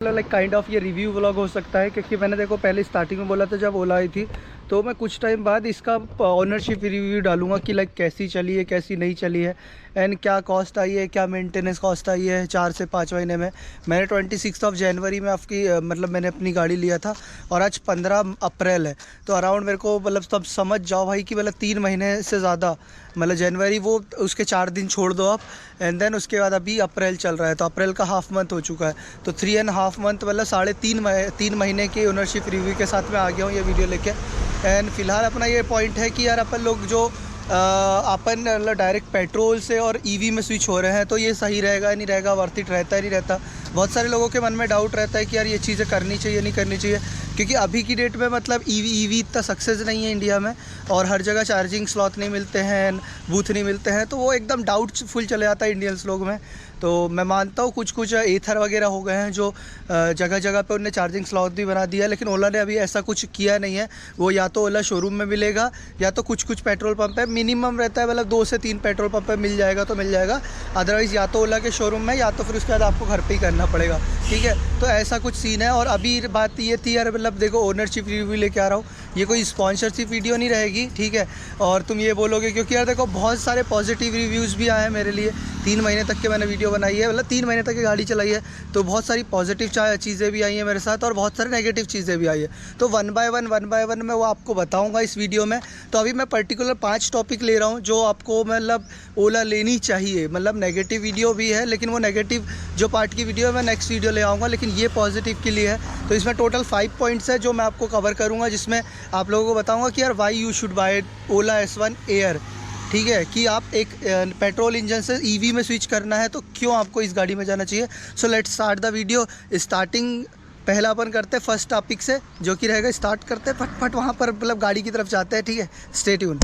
Like kind of ये review vlog हो सकता है, क्योंकि मैंने देखो पहले स्टार्टिंग में बोला था जब ओला आई थी, तो मैं कुछ टाइम बाद इसका ऑनरशिप रिव्यू डालूंगा कि लाइक कैसी चली है कैसी नहीं चली है एंड क्या कॉस्ट आई है, क्या मेंटेनेंस कॉस्ट आई है 4 से 5 महीने में। मैंने 26 जनवरी में आपकी मतलब मैंने अपनी गाड़ी लिया था और आज 15 अप्रैल है, तो अराउंड मेरे को मतलब तब समझ जाओ भाई कि मतलब 3 महीने से ज़्यादा, मतलब जनवरी वो उसके 4 दिन छोड़ दो आप, एंड देन उसके बाद अभी अप्रैल चल रहा है, तो अप्रैल का हाफ मंथ हो चुका है, तो 3.5 मंथ मतलब 3.5 महीने के ओनरशिप रिव्यू के साथ मैं आ गया हूँ ये वीडियो लेके। एंड फिलहाल अपना ये पॉइंट है कि यार अपन लोग जो अपन मतलब डायरेक्ट पेट्रोल से और ईवी में स्विच हो रहे हैं, तो ये सही रहेगा नहीं रहेगा, वर्थ इट रहता है नहीं रहता। बहुत सारे लोगों के मन में डाउट रहता है कि यार ये चीज़ें करनी चाहिए नहीं करनी चाहिए, क्योंकि अभी की डेट में मतलब ईवी इतना सक्सेस नहीं है इंडिया में, और हर जगह चार्जिंग स्लॉट नहीं मिलते हैं, बूथ नहीं मिलते हैं, तो वो एकदम डाउटफुल चले जाता है इंडियंस लोग में। तो मैं मानता हूँ कुछ एथर वगैरह हो गए हैं जो जगह जगह पे उन्होंने चार्जिंग स्लॉट भी बना दिया है, लेकिन ओला ने अभी ऐसा कुछ किया नहीं है। वो या तो ओला शोरूम में मिलेगा या तो कुछ पेट्रोल पंप पे मिनिमम रहता है, मतलब 2 से 3 पेट्रोल पंप पे मिल जाएगा तो मिल जाएगा, अदरवाइज़ या तो ओला के शोरूम में या तो फिर उसके बाद आपको घर पे ही करना पड़ेगा, ठीक है। तो ऐसा कुछ सीन है। और अभी बात ये थी यार, मतलब देखो ओनरशिप रिव्यू लेके आ रहा हूँ, ये कोई स्पॉन्सरशिप वीडियो नहीं रहेगी, ठीक है। और तुम ये बोलोगे क्योंकि यार देखो बहुत सारे पॉजिटिव रिव्यूज़ भी आए हैं मेरे लिए, 3 महीने तक के मैंने वीडियो बनाई है, मतलब 3 महीने तक की गाड़ी चलाई है, तो बहुत सारी पॉजिटिव चीज़ें भी आई हैं मेरे साथ और बहुत सारी नेगेटिव चीज़ें भी आई है। तो वन बाय वन मैं वो आपको बताऊंगा इस वीडियो में। तो अभी मैं पर्टिकुलर 5 टॉपिक ले रहा हूँ जो आपको मतलब ओला लेनी चाहिए। मतलब नेगेटिव वीडियो भी है, लेकिन वो नेगेटिव जो पार्ट की वीडियो है मैं नेक्स्ट वीडियो ले आऊँगा, लेकिन ये पॉजिटिव के लिए है। तो इसमें टोटल 5 पॉइंट्स है जो मैं आपको कवर करूँगा, जिसमें आप लोगों को बताऊँगा कि यार why you should buy Ola S1 air, ठीक है, कि आप एक पेट्रोल इंजन से ईवी में स्विच करना है तो क्यों आपको इस गाड़ी में जाना चाहिए। So let's start the video. Starting पहला अपन करते हैं फर्स्ट टॉपिक से, जो कि रहेगा, स्टार्ट करते हैं फटफट वहाँ पर मतलब गाड़ी की तरफ जाते हैं, ठीक है, स्टे ट्यून।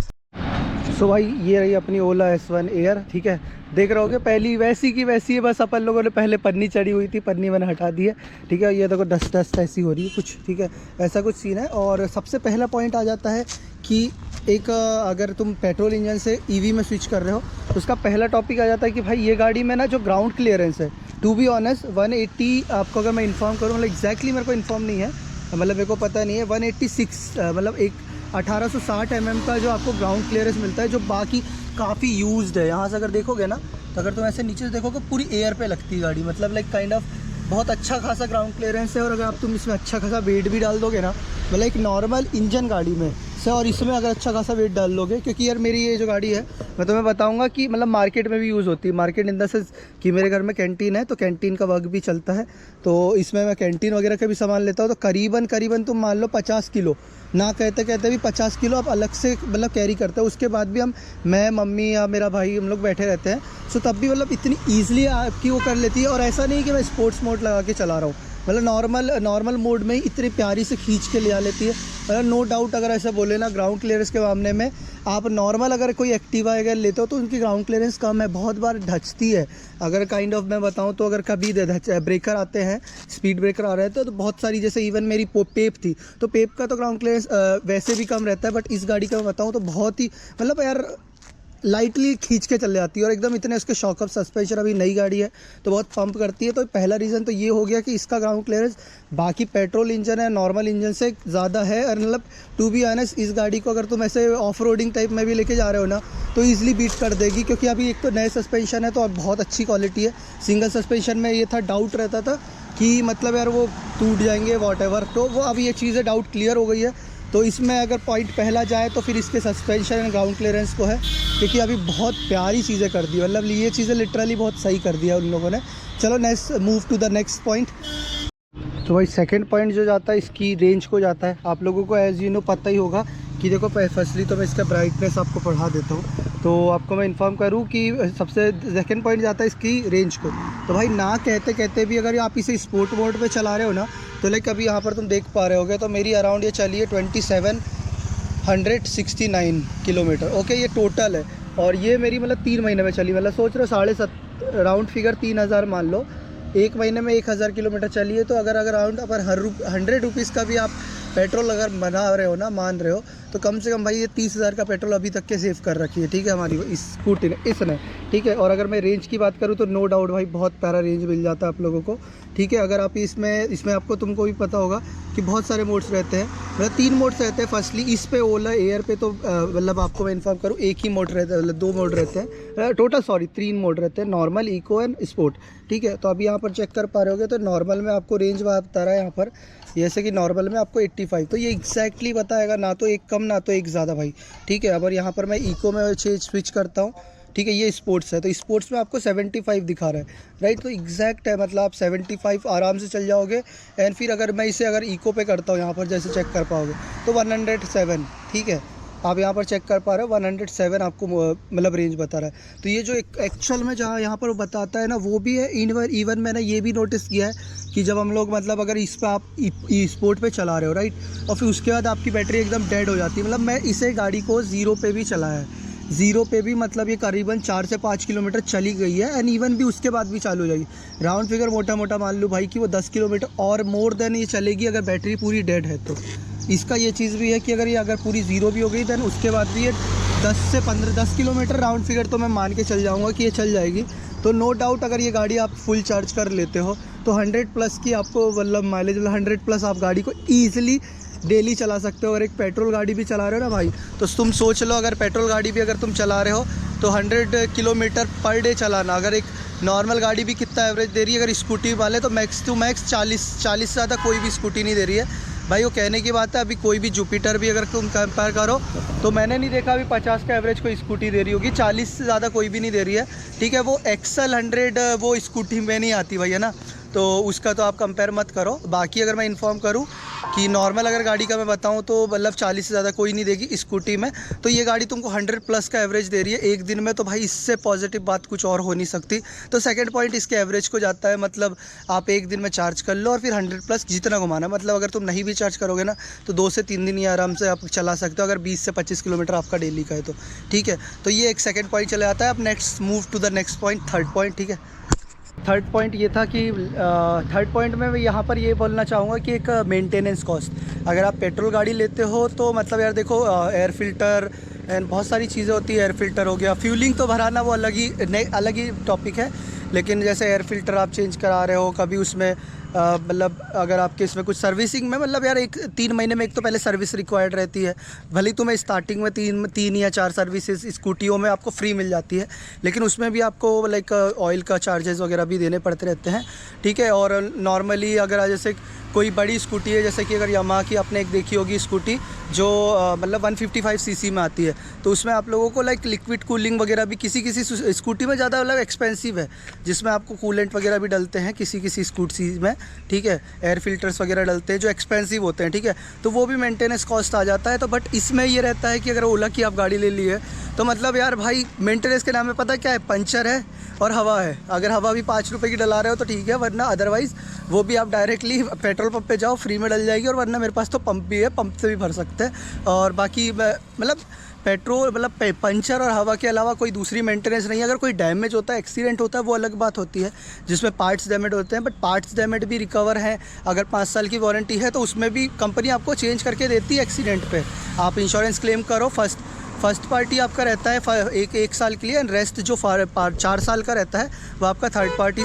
सो भाई ये रही अपनी ओला S1 एयर, ठीक है, देख रहे होगे पहली वैसी की वैसी है, बस अपन लोगों ने पहले पन्नी चढ़ी हुई थी, पन्नी मैंने हटा दी है, ठीक है। ये देखो डस्ट ऐसी हो रही है कुछ, ठीक है, ऐसा कुछ सीन है। और सबसे पहला पॉइंट आ जाता है कि एक अगर तुम पेट्रोल इंजन से ईवी में स्विच कर रहे हो तो उसका पहला टॉपिक आ जाता है कि भाई ये गाड़ी में ना जो ग्राउंड क्लियरेंस है, टू बी ऑनेस्ट 180 आपको अगर मैं इन्फॉर्म करूँ, मतलब एग्जैक्टली मेरे को इन्फॉर्म नहीं है, मतलब मेरे को पता नहीं है, 186 मतलब एक 1860 mm का जो आपको ग्राउंड क्लियरेंस मिलता है, जो बाकी काफ़ी यूज्ड है। यहाँ से अगर देखोगे ना, तो अगर तुम ऐसे नीचे से देखोगे पूरी एयर पे लगती है गाड़ी, मतलब लाइक काइंड ऑफ बहुत अच्छा खासा ग्राउंड क्लियरेंस है। और अगर आप तुम इसमें अच्छा खासा वेट भी डाल दोगे ना, मतलब एक नॉर्मल इंजन गाड़ी में से, और इसमें अगर अच्छा खासा वेट डाल लोगे, क्योंकि यार मेरी ये जो गाड़ी है मैं तुम्हें बताऊंगा कि मतलब मार्केट में भी यूज़ होती है, मार्केट इन द सेंस कि मेरे घर में कैंटीन है, तो कैंटीन का वर्क भी चलता है, तो इसमें मैं कैंटीन वगैरह का भी सामान लेता हूँ। तो करीबन तुम मान लो 50 किलो ना कहते कहते भी 50 किलो आप अलग से मतलब कैरी करते हो। उसके बाद भी मैं मम्मी या मेरा भाई हम लोग बैठे रहते हैं, सो तब भी मतलब इतनी ईजिली आपकी वो कर लेती है। और ऐसा नहीं कि मैं स्पोर्ट्स मोड लगा के चला रहा हूँ, मतलब नॉर्मल मोड में ही इतनी प्यारी से खींच के ले आ लेती है। मतलब नो डाउट अगर ऐसा बोले ना, ग्राउंड क्लियरेंस के मामले में आप नॉर्मल अगर कोई एक्टिवा अगर लेते हो तो उनकी ग्राउंड क्लियरेंस कम है, बहुत बार ढचती है। अगर काइंड ऑफ मैं बताऊं तो अगर कभी ब्रेकर आते हैं, स्पीड ब्रेकर आ रहे थे, तो बहुत सारी, जैसे इवन मेरी पेप थी, तो पेप का तो ग्राउंड क्लियरेंस वैसे भी कम रहता है, बट इस गाड़ी का मैं बताऊँ तो बहुत ही मतलब यार लाइटली खींच के चल जाती है। और एकदम इतने उसके शॉक अप सस्पेंशन, अभी नई गाड़ी है तो बहुत पंप करती है। तो पहला रीज़न तो ये हो गया कि इसका ग्राउंड क्लियरेंस बाकी पेट्रोल इंजन है नॉर्मल इंजन से ज़्यादा है। और मतलब टू बी ऑनेस्ट इस गाड़ी को अगर तुम ऐसे ऑफ रोडिंग टाइप में भी लेके जा रहे हो ना, तो ईजिली बीट कर देगी, क्योंकि अभी एक तो नए सस्पेंशन है तो अब बहुत अच्छी क्वालिटी है। सिंगल सस्पेंशन में ये था, डाउट रहता था कि मतलब यार वो टूट जाएंगे वॉटएवर, तो वो अब ये चीज़ें डाउट क्लियर हो गई है। तो इसमें अगर पॉइंट पहला जाए तो फिर इसके सस्पेंशन एंड ग्राउंड क्लियरेंस को है, क्योंकि अभी बहुत प्यारी चीज़ें कर दी, मतलब ये चीज़ें लिटरली बहुत सही कर दिया उन लोगों ने। चलो next move to the next point. तो भाई सेकंड पॉइंट जो जाता है इसकी रेंज को जाता है। आप लोगों को एज यू नो पता ही होगा कि देखो फर्स्टली तो मैं इसका ब्राइटनेस आपको बढ़ा देता हूँ, तो आपको मैं इन्फॉर्म करूँ कि सबसे सेकंड पॉइंट जाता है इसकी रेंज को। तो भाई ना कहते कहते भी अगर आप इसे स्पोर्ट मोड पे चला रहे हो ना, तो लाइक अभी यहाँ पर तुम देख पा रहे होगे, तो मेरी अराउंड ये चली है 2769 किलोमीटर, ओके, ये टोटल है। और ये मेरी मतलब 3 महीने में चली, मतलब सोच रहे हो 7.5 राउंड फिगर 3000 मान लो, एक महीने में 1000 किलोमीटर चली है। तो अगर अराउंड अपन 100 रुपीज़ का भी आप पेट्रोल अगर बना रहे हो ना, मान रहे हो, तो कम से कम भाई ये 30,000 का पेट्रोल अभी तक के सेव कर रखी है, ठीक है, हमारी इस स्कूटी ने, इसने, ठीक है। और अगर मैं रेंज की बात करूँ तो नो डाउट भाई बहुत प्यारा रेंज मिल जाता है आप लोगों को, ठीक है। अगर आप इसमें आपको, तुमको भी पता होगा कि बहुत सारे मोड्स रहते हैं, मतलब 3 मोड्स रहते हैं। फर्स्टली इस पे ओला एयर पे तो मतलब आपको मैं इन्फॉर्म करूँ, एक ही मोड रहता है, मतलब 2 मोड रहते हैं टोटल, सॉरी 3 मोड रहते हैं, नॉर्मल, इको एंड स्पोर्ट, ठीक है। तो अभी यहाँ पर चेक कर पा रहे होगे तो नॉर्मल में आपको रेंज बता रहा है यहाँ पर, जैसे कि नॉर्मल में आपको 85, तो ये एग्जैक्टली बताएगा, ना तो एक कम ना तो एक ज़्यादा भाई, ठीक है। अब यहाँ पर मैं इको में स्विच करता हूँ, ठीक है, ये स्पोर्ट्स है, तो स्पोर्ट्स में आपको 75 दिखा रहा है, राइट। तो एग्जैक्ट है, मतलब आप 75 आराम से चल जाओगे। एंड फिर अगर मैं इसे अगर इको पे करता हूँ यहाँ पर, जैसे चेक कर पाओगे तो 107, ठीक है, आप यहाँ पर चेक कर पा रहे हो 107 आपको मतलब रेंज बता रहा है। तो ये जो एक्चुअल में जहाँ यहाँ पर बताता है ना, वो भी है। इवन मैंने ये भी नोटिस किया है कि जब हम लोग, मतलब अगर इस पर आप स्पोर्ट पे चला रहे हो, राइट, और फिर उसके बाद आपकी बैटरी एकदम डेड हो जाती है। मतलब मैं इसे गाड़ी को 0 पे भी चलाया है, 0 पे भी, मतलब ये करीबन 4 से 5 किलोमीटर चली गई है, एंड इवन भी उसके बाद भी चालू हो जाएगी। राउंड फिगर मोटा मोटा मान लो भाई कि वो 10 किलोमीटर और मोर देन ये चलेगी अगर बैटरी पूरी डेड है। तो इसका ये चीज़ भी है कि अगर पूरी 0 भी हो गई देन उसके बाद भी ये 10 किलोमीटर राउंड फिगर तो मैं मान के चल जाऊँगा कि ये चल जाएगी। तो नो डाउट अगर ये गाड़ी आप फुल चार्ज कर लेते हो तो 100 प्लस की आपको मतलब माइलेज, 100 प्लस आप गाड़ी को ईजिली डेली चला सकते हो। और एक पेट्रोल गाड़ी भी चला रहे हो ना भाई, तो तुम सोच लो, अगर पेट्रोल गाड़ी भी अगर तुम चला रहे हो तो 100 किलोमीटर पर डे चलाना। अगर एक नॉर्मल गाड़ी भी कितना एवरेज दे रही है, अगर स्कूटी वाले तो मैक्स टू मैक्स 40 से ज़्यादा कोई भी स्कूटी नहीं दे रही है भाई। वो कहने की बात है, अभी कोई भी जुपिटर भी अगर तुम कंपेयर करो तो मैंने नहीं देखा अभी 50 का एवरेज कोई स्कूटी दे रही होगी, 40 से ज़्यादा कोई भी नहीं दे रही है, ठीक है। वो एक्सल 100 वो स्कूटी में नहीं आती भाई, है ना, तो उसका तो आप कंपेयर मत करो। बाकी अगर मैं इन्फॉर्म करूं कि नॉर्मल अगर गाड़ी का मैं बताऊं तो मतलब 40 से ज़्यादा कोई नहीं देगी स्कूटी में। तो ये गाड़ी तुमको 100 प्लस का एवरेज दे रही है एक दिन में, तो भाई इससे पॉजिटिव बात कुछ और हो नहीं सकती। तो सेकंड पॉइंट इसके एवरेज को जाता है, मतलब आप एक दिन में चार्ज कर लो और फिर 100 प्लस जितना घुमाना, मतलब अगर तुम नहीं भी चार्ज करोगे ना तो 2 से 3 दिन ही आराम से आप चला सकते हो, अगर 20 से 25 किलोमीटर आपका डेली का है तो, ठीक है। तो ये एक सेकेंड पॉइंट चला जाता है। अब next move to the next point, third point, ठीक है। थर्ड पॉइंट ये था कि थर्ड पॉइंट में मैं यहाँ पर ये बोलना चाहूँगा कि एक मेंटेनेंस कॉस्ट। अगर आप पेट्रोल गाड़ी लेते हो तो मतलब यार देखो, एयर फिल्टर एंड बहुत सारी चीज़ें होती है। एयर फिल्टर हो गया, फ्यूलिंग तो भराना वो अलग ही टॉपिक है, लेकिन जैसे एयर फिल्टर आप चेंज करा रहे हो कभी उसमें मतलब अगर आपके इसमें कुछ सर्विसिंग में, मतलब यार 3 महीने में एक तो पहले सर्विस रिक्वायर्ड रहती है। भले तुम्हें स्टार्टिंग में 3 या 4 सर्विसेज स्कूटियों में आपको फ्री मिल जाती है, लेकिन उसमें भी आपको लाइक ऑयल का चार्जेस वगैरह भी देने पड़ते रहते हैं, ठीक है। और नॉर्मली अगर जैसे कोई बड़ी स्कूटी है, जैसे कि अगर यामाहा की आपने एक देखी होगी स्कूटी जो मतलब 155 सीसी में आती है, तो उसमें आप लोगों को लाइक लिक्विड कूलिंग वगैरह भी किसी स्कूटी में ज़्यादा मतलब एक्सपेंसिव है, जिसमें आपको कूलेंट वगैरह भी डलते हैं किसी स्कूटी में, ठीक है। एयर फिल्टर्स वगैरह डलते हैं जो एक्सपेंसिव होते हैं, ठीक है। तो वो भी मेंटेनेंस कॉस्ट आ जाता है। तो बट इसमें ये रहता है कि अगर ओला की आप गाड़ी ले ली है तो मतलब यार भाई मेंटेनेंस के नाम में पता क्या है, पंचर है और हवा है। अगर हवा भी 5 रुपये की डला रहे हो तो ठीक है, वरना अदरवाइज़ वो भी आप डायरेक्टली पेट्रोल पंप पे जाओ, फ्री में डल जाएगी। और वरना मेरे पास तो पंप भी है, पंप से भी भर सकते हैं। और बाकी मतलब पेट्रोल मतलब पंचर और हवा के अलावा कोई दूसरी मेंटेनेंस नहीं है। अगर कोई डैमेज होता है, एक्सीडेंट होता है, वो अलग बात होती है जिसमें पार्ट्स डैमेज होते हैं, बट पार्ट्स डैमेज भी रिकवर हैं। अगर 5 साल की वारंटी है तो उसमें भी कंपनी आपको चेंज करके देती है एक्सीडेंट पे। आप इंश्योरेंस क्लेम करो, फर्स्ट पार्टी आपका रहता है एक साल के लिए, एंड रेस्ट जो 4 साल का रहता है वो आपका थर्ड पार्टी,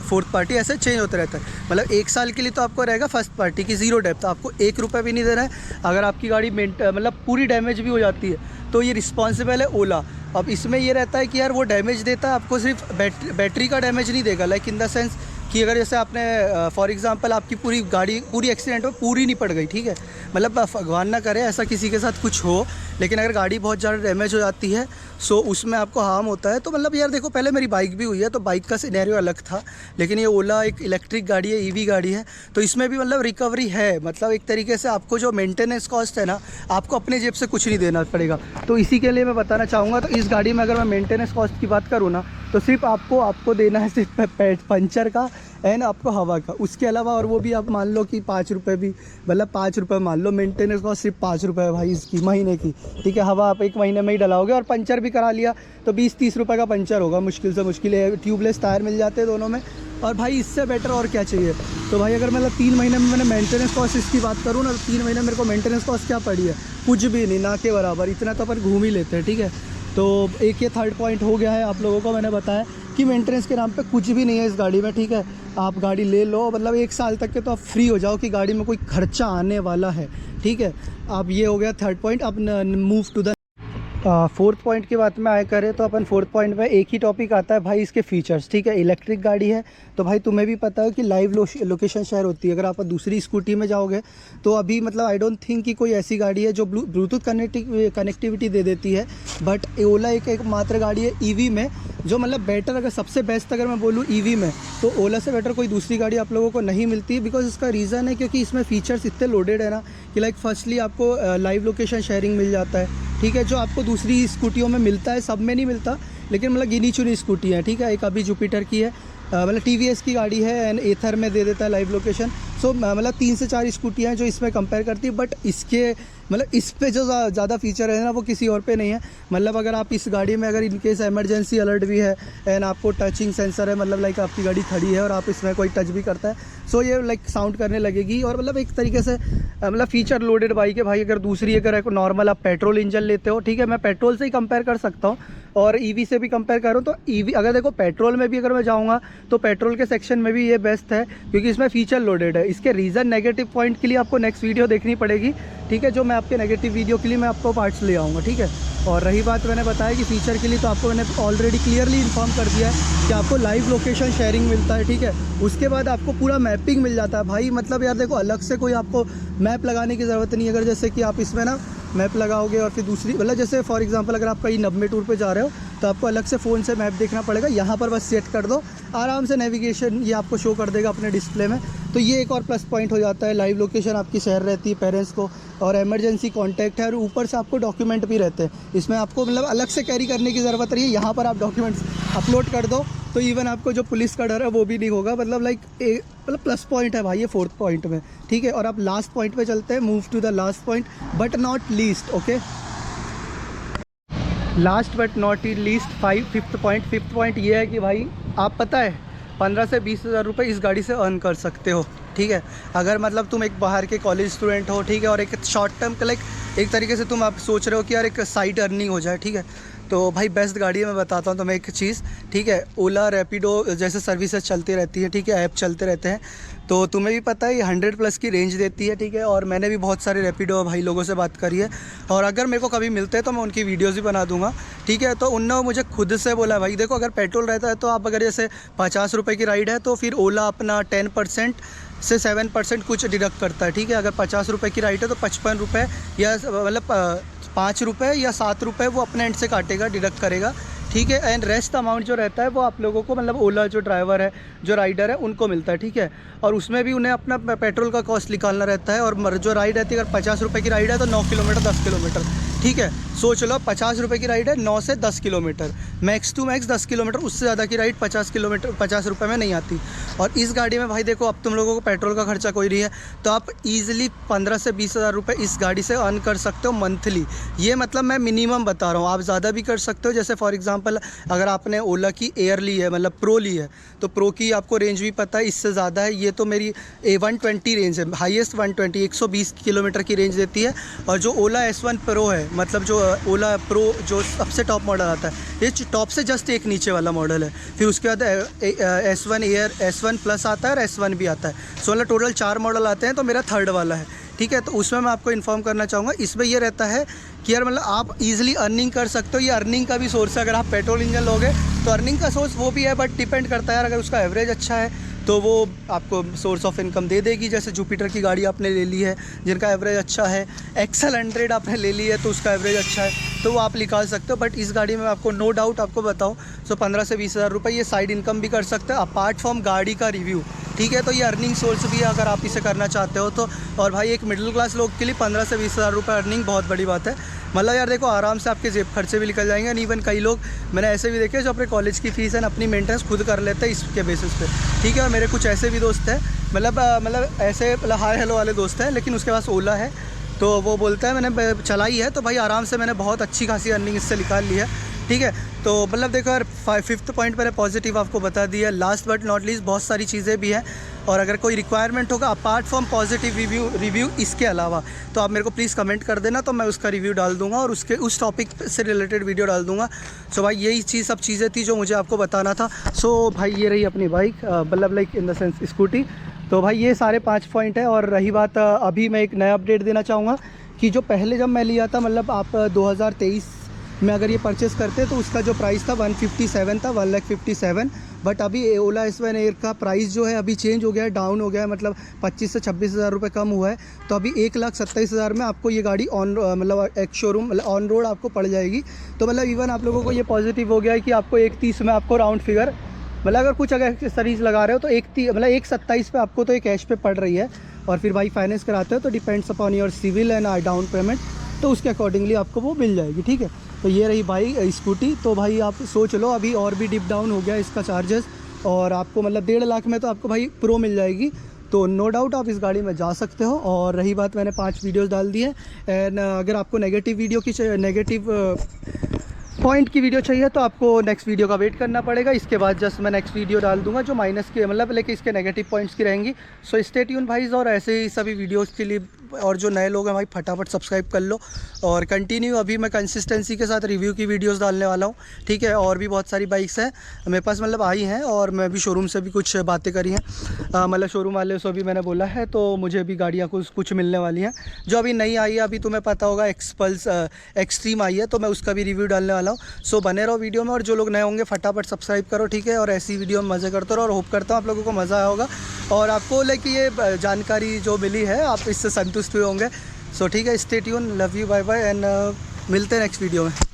फोर्थ पार्टी, ऐसे चेंज होते रहता है। मतलब 1 साल के लिए तो आपको रहेगा फर्स्ट पार्टी की 0 डेप्थ, आपको 1 रुपये भी नहीं देना है। अगर आपकी गाड़ी मतलब पूरी डैमेज भी हो जाती है तो ये रिस्पॉन्सिबल है ओला। अब इसमें ये रहता है कि यार वो डैमेज देता है आपको, सिर्फ बैटरी का डैमेज नहीं देगा, लाइक इन द सेंस कि अगर जैसे आपने फॉर एग्जांपल आपकी पूरी गाड़ी पूरी एक्सीडेंट में पूरी नहीं पड़ गई, ठीक है, मतलब भगवान ना करे ऐसा किसी के साथ कुछ हो, लेकिन अगर गाड़ी बहुत ज़्यादा डैमेज हो जाती है सो उसमें आपको हार्म होता है। तो मतलब यार देखो, पहले मेरी बाइक भी हुई है तो बाइक का सिनेरियो अलग था, लेकिन ये ओला एक इलेक्ट्रिक गाड़ी है, ईवी गाड़ी है, तो इसमें भी मतलब रिकवरी है। मतलब एक तरीके से आपको जो मेंटेनेंस कॉस्ट है ना, आपको अपने जेब से कुछ नहीं देना पड़ेगा। तो इसी के लिए मैं बताना चाहूँगा, तो इस गाड़ी में अगर मैं मेंटेनेंस कॉस्ट की बात करूँ ना तो सिर्फ आपको देना है सिर्फ पंचर का एंड आपको हवा का, उसके अलावा और वो भी आप मान लो कि 5 रुपये भी, मतलब 5 रुपये मान लो, मेंटेनेंस कॉस्ट सिर्फ 5 रुपये भाई इसकी महीने की, ठीक है। हवा आप 1 महीने में ही डलाओगे और पंचर भी करा लिया तो 20-30 रुपये का पंचर होगा मुश्किल से मुश्किल है। ट्यूबलेस टायर मिल जाते हैं दोनों में, और भाई इससे बेटर और क्या चाहिए। तो भाई अगर मतलब 3 महीने में मैंने मेंटेनेंस कॉस्ट इसकी बात करूँ ना, तो 3 महीने मेरे को मेंटेनेंस कॉस्ट क्या पड़ी है, कुछ भी नहीं, ना के बराबर, इतना तो अपन घूम ही लेते हैं, ठीक है। तो एक ये थर्ड पॉइंट हो गया है, आप लोगों को मैंने बताया कि मेंटेनेंस के नाम पे कुछ भी नहीं है इस गाड़ी में, ठीक है। आप गाड़ी ले लो, मतलब 1 साल तक के तो आप फ्री हो जाओ कि गाड़ी में कोई खर्चा आने वाला है, ठीक है। अब ये हो गया थर्ड पॉइंट। अब move to the fourth point की बात में आए करें तो अपन फोर्थ पॉइंट में एक ही टॉपिक आता है भाई, इसके फीचर्स, ठीक है। इलेक्ट्रिक गाड़ी है तो भाई तुम्हें भी पता है कि लाइव लोकेशन शेयर होती है। अगर आप दूसरी स्कूटी में जाओगे तो अभी मतलब आई डोंट थिंक कि कोई ऐसी गाड़ी है जो ब्लूटूथ कनेक्टिविटी दे देती है, बट ओला एक मात्र गाड़ी है ईवी में जो मतलब बेटर, अगर सबसे बेस्ट अगर मैं बोलूँ ईवी में, तो ओला से बेटर कोई दूसरी गाड़ी आप लोगों को नहीं मिलती। बिकॉज इसका रीज़न है क्योंकि इसमें फीचर्स इतने लोडेड है ना कि लाइक फर्स्टली आपको लाइव लोकेशन शेयरिंग मिल जाता है, ठीक है, जो आपको दूसरी स्कूटियों में मिलता है, सब में नहीं मिलता, लेकिन मतलब गिनी चुनी स्कूटी है, ठीक है। एक अभी जुपिटर की है, मतलब TVS की गाड़ी है एंड एथर में दे देता है लाइव लोकेशन। सो मतलब 3 से 4 स्कूटियाँ हैं जो इसमें कंपेयर करती है, बट इसके मतलब इस पे जो ज़्यादा फीचर है ना वो किसी और पे नहीं है। मतलब अगर आप इस गाड़ी में अगर इनकेस एमरजेंसी अलर्ट भी है एंड आपको टचिंग सेंसर है, मतलब लाइक आपकी गाड़ी खड़ी है और आप इसमें कोई टच भी करता है, सो ये लाइक साउंड करने लगेगी। और मतलब एक तरीके से मतलब फीचर लोडेड बाइक है भाई। अगर दूसरी अगर नॉर्मल आप पेट्रोल इंजन लेते हो, ठीक है, मैं पेट्रोल से ही कंपेयर कर सकता हूँ और ईवी से भी कंपेयर करूँ तो ईवी, अगर देखो पेट्रोल में भी अगर मैं जाऊँगा तो पेट्रोल के सेक्शन में भी ये बेस्ट है क्योंकि इसमें फीचर लोडेड है। इसके रीज़न नेगेटिव पॉइंट के लिए आपको नेक्स्ट वीडियो देखनी पड़ेगी, ठीक है, जो मैं आपके नेगेटिव वीडियो के लिए मैं आपको पार्ट्स ले आऊँगा, ठीक है। और रही बात मैंने बताया कि फ़ीचर के लिए, तो आपको मैंने ऑलरेडी क्लियरली इन्फॉर्म कर दिया है कि आपको लाइव लोकेशन शेयरिंग मिलता है, ठीक है। उसके बाद आपको पूरा मैपिंग मिल जाता है भाई। मतलब यार देखो, अलग से कोई आपको मैप लगाने की ज़रूरत नहीं है। अगर जैसे कि आप इसमें ना मैप लगाओगे और फिर दूसरी, मतलब जैसे फॉर एग्जांपल अगर आप कहीं 90 टूर पे जा रहे हो तो आपको अलग से फ़ोन से मैप देखना पड़ेगा। यहाँ पर बस सेट कर दो, आराम से नेविगेशन ये आपको शो कर देगा अपने डिस्प्ले में। तो ये एक और प्लस पॉइंट हो जाता है। लाइव लोकेशन आपकी शेयर रहती है पेरेंट्स को, और इमरजेंसी कॉन्टैक्ट है, और ऊपर से आपको डॉक्यूमेंट भी रहते हैं। इसमें आपको मतलब अलग से कैरी करने की ज़रूरत नहीं है। यहाँ पर आप डॉक्यूमेंट्स अपलोड कर दो तो इवन आपको जो पुलिस का डर है वो भी नहीं होगा। मतलब लाइक मतलब प्लस पॉइंट है भाई ये फोर्थ पॉइंट में, ठीक है। और आप लास्ट पॉइंट पे चलते हैं, move to the last point but not least, okay. Last but not least fifth point ये है कि भाई आप पता है 15 से 20 हज़ार रुपये इस गाड़ी से अर्न कर सकते हो, ठीक है। अगर मतलब तुम एक बाहर के कॉलेज स्टूडेंट हो, ठीक है, और एक शॉर्ट टर्म का लाइक एक तरीके से तुम आप सोच रहे हो कि यार एक साइड अर्निंग हो जाए, ठीक है, तो भाई बेस्ट गाड़ी है। मैं बताता हूँ तुम्हें एक चीज़, ठीक है। ओला रैपिडो जैसे सर्विसेज चलती रहती है, ठीक है, ऐप चलते रहते हैं, तो तुम्हें भी पता है ये 100+ की रेंज देती है, ठीक है। और मैंने भी बहुत सारे रैपिडो भाई लोगों से बात करी है, और अगर मेरे को कभी मिलते हैं तो मैं उनकी वीडियोज़ भी बना दूंगा, ठीक है। तो उनने मुझे खुद से बोला भाई देखो, अगर पेट्रोल रहता है तो आप अगर जैसे 50 रुपये की राइड है तो फिर ओला अपना 10% से 7% कुछ डिडक्ट करता है, ठीक है। अगर 50 रुपये की राइड है तो 55 रुपये या मतलब 5 रुपये या 7 रुपये वो अपने एंड से काटेगा, डिडक्ट करेगा, ठीक है। एंड रेस्ट अमाउंट जो रहता है वो आप लोगों को मतलब ओला जो ड्राइवर है, जो राइडर है, उनको मिलता है, ठीक है। और उसमें भी उन्हें अपना पेट्रोल का कॉस्ट निकालना रहता है। और जो राइड रहती है, अगर 50 रुपये की राइड है तो 9 किलोमीटर 10 किलोमीटर, ठीक है। सोच लो 50 रुपये की राइड है, 9 से 10 kilometre, max to max 10 kilometre, उससे ज़्यादा की राइड 50 रुपये में नहीं आती। और इस गाड़ी में भाई देखो, अब तुम लोगों को पेट्रोल का खर्चा कोई नहीं है, तो आप ईजिली 15 से 20 हज़ार रुपये इस गाड़ी से अर्न कर सकते हो मंथली। ये मतलब मैं मिनिमम बता रहा हूँ, आप ज़्यादा भी कर सकते हो। जैसे फॉर एग्जांपल अगर आपने ओला की एयर ली है, मतलब प्रो ली है, तो प्रो की आपको रेंज भी पता है, इससे ज़्यादा है। ये तो मेरी 120 रेंज है, हाईएस्ट 120 किलोमीटर की रेंज देती है। और जो ओला S1 प्रो है, मतलब जो ओला प्रो जो सबसे टॉप मॉडल आता है, ये टॉप से जस्ट एक नीचे वाला मॉडल है। फिर उसके बाद S1 एयर, S1 प्लस आता है और S1 भी आता है। सो मतलब टोटल 4 मॉडल आते हैं, तो मेरा थर्ड वाला है, ठीक है। तो उसमें मैं आपको इन्फॉर्म करना चाहूँगा, इसमें ये रहता है कि यार मतलब आप इजीली अर्निंग कर सकते हो। ये अर्निंग का भी सोर्स है। अगर आप पेट्रोल इंजन लोगे तो अर्निंग का सोर्स वो भी है, बट डिपेंड करता है यार, अगर उसका एवरेज अच्छा है तो वो आपको सोर्स ऑफ इनकम दे देगी। जैसे जुपिटर की गाड़ी आपने ले ली है जिनका एवरेज अच्छा है, एक्सेल 100 आपने ले ली है तो उसका एवरेज अच्छा है, तो वो आप निकाल सकते हो। बट इस गाड़ी में आपको नो डाउट आपको बताऊँ, सो 15 से 20 हज़ार रुपये ये साइड इनकम भी कर सकते हो अपार्ट फ्रॉम गाड़ी का रिव्यू, ठीक है। तो ये अर्निंग सोर्स भी है अगर आप इसे करना चाहते हो तो। और भाई एक मिडिल क्लास लोग के लिए 15 से 20 हज़ार रुपये अर्निंग बहुत बड़ी बात है। मतलब यार देखो आराम से आपके जेब खर्चे भी निकल जाएंगे। एंड इवन कई लोग मैंने ऐसे भी देखे जो अपने कॉलेज की फ़ीस है ना अपनी मेंटेनेंस खुद कर लेते हैं इसके बेसिस पे, ठीक है। और मेरे कुछ ऐसे भी दोस्त हैं मतलब ऐसे मतलब हाय हेलो वाले दोस्त हैं, लेकिन उसके पास ओला है, तो वो बोलता है मैंने चलाई है तो भाई आराम से मैंने बहुत अच्छी खासी अर्निंग इससे निकाल ली है, ठीक है। तो मतलब देखो यार 5th पॉइंट मैंने पॉजिटिव आपको बता दिया। लास्ट बट नॉट लीस्ट बहुत सारी चीज़ें भी हैं, और अगर कोई रिक्वायरमेंट होगा अपार्ट फ्रॉम पॉजिटिव रिव्यू इसके अलावा तो आप मेरे को प्लीज़ कमेंट कर देना, तो मैं उसका रिव्यू डाल दूंगा और उस टॉपिक से रिलेटेड वीडियो डाल दूंगा। सो भाई यही सब चीज़ें थी जो मुझे आपको बताना था। सो भाई ये रही अपनी बाइक, मतलब like in the sense scooty. तो भाई ये सारे 5 पॉइंट है। और रही बात अभी मैं एक नया अपडेट देना चाहूँगा कि जो पहले जब मैं लिया था, मतलब आप 2023 में अगर ये परचेस करते तो उसका जो प्राइस था 157 था, 1,57,000। बट अभी ओला S1 एयर का प्राइस जो है अभी चेंज हो गया है, डाउन हो गया है, मतलब 25 से 26 हज़ार रुपये कम हुआ है। तो अभी 1,27,000 में आपको ये गाड़ी मतलब एक शोरूम मतलब ऑन रोड आपको पड़ जाएगी। तो मतलब इवन आप लोगों को ये पॉजिटिव हो गया है कि आपको 1,30 में आपको राउंड फिगर, मतलब अगर कुछ अगर एक्सेसरीज लगा रहे हो तो 1,27 पे आपको तो एक कैश पे पड़ रही है। और फिर भाई फाइनेंस कराते हो तो depends upon your CIBIL and down payment, तो उसके अकॉर्डिंगली आपको वो मिल जाएगी, ठीक है। तो ये रही भाई स्कूटी। तो भाई आप सोच लो अभी और भी डिप डाउन हो गया इसका चार्जेस, और आपको मतलब 1.5 लाख में तो आपको भाई प्रो मिल जाएगी। तो नो डाउट आप इस गाड़ी में जा सकते हो। और रही बात मैंने 5 वीडियोस डाल दी है। एंड अगर आपको नेगेटिव पॉइंट की वीडियो चाहिए तो आपको नेक्स्ट वीडियो का वेट करना पड़ेगा। इसके बाद जस्ट मैं नेक्स्ट वीडियो डाल दूंगा जो माइनस के मतलब लेकिन इसके नेगेटिव पॉइंट्स की रहेंगी। सो स्टे ट्यून भाईज, और ऐसे ही सभी वीडियोस के लिए और जो नए लोग हैं भाई फटाफट सब्सक्राइब कर लो और कंटिन्यू। अभी मैं कंसिस्टेंसी के साथ रिव्यू की वीडियोस डालने वाला हूँ, ठीक है। और भी बहुत सारी बाइक्स हैं मेरे पास मतलब आई हैं, और मैं भी शोरूम से भी कुछ बातें करी हैं, मतलब शोरूम वाले से भी मैंने बोला है, तो मुझे भी गाड़ियाँ कुछ मिलने वाली हैं जो अभी नई आई है। अभी तुम्हें पता होगा एक्सपल्स एक्सट्रीम आई है, तो मैं उसका भी रिव्यू डालने वाला हूँ। सो बने रहो वीडियो में, और जो लोग नए होंगे फटाफट सब्सक्राइब करो, ठीक है। और ऐसी वीडियो में मज़े करते रहो, और होप करता हूँ आप लोगों को मज़ा आया होगा और आपको लाइक ये जानकारी जो मिली है आप इससे संतुष्ट हुए होंगे। सो ठीक है, stay tune, love you, bye bye, and मिलते हैं नेक्स्ट वीडियो में।